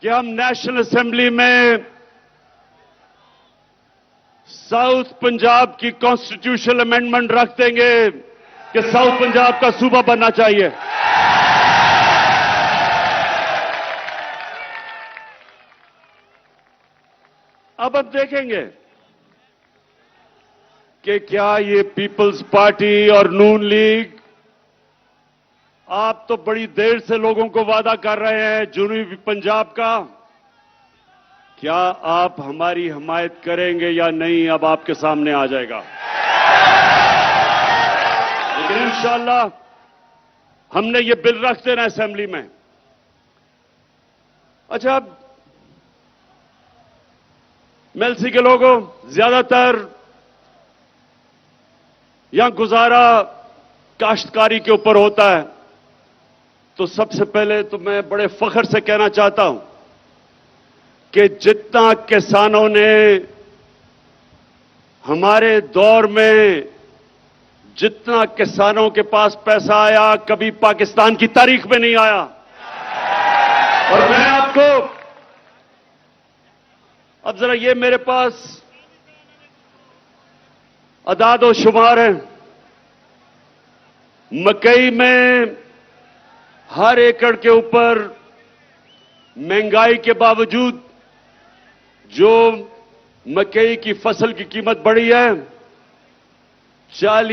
कि हम national assembly में साउथ पंजाब की कॉन्स्टिट्यूशनल अमेंडमेंट रख देंगे कि साउथ पंजाब का सूबा बनना चाहिए। अब हम देखेंगे कि क्या ये पीपल्स पार्टी और नून लीग, आप तो बड़ी देर से लोगों को वादा कर रहे हैं जनूबी पंजाब का, क्या आप हमारी हिमायत करेंगे या नहीं, अब आपके सामने आ जाएगा। लेकिन इंशाअल्लाह हमने ये बिल रख देना असेंबली में। अच्छा, अब मेलसी के लोगों, ज्यादातर यहां गुजारा काश्तकारी के ऊपर होता है, तो सबसे पहले तो मैं बड़े फख्र से कहना चाहता हूं कि जितना किसानों ने हमारे दौर में, जितना किसानों के पास पैसा आया, कभी पाकिस्तान की तारीख में नहीं आया। और मैं आपको अब जरा ये मेरे पास अदाद शुमार है। मकई में हर एकड़ के ऊपर महंगाई के बावजूद जो मकई की फसल की कीमत बढ़ी है, 40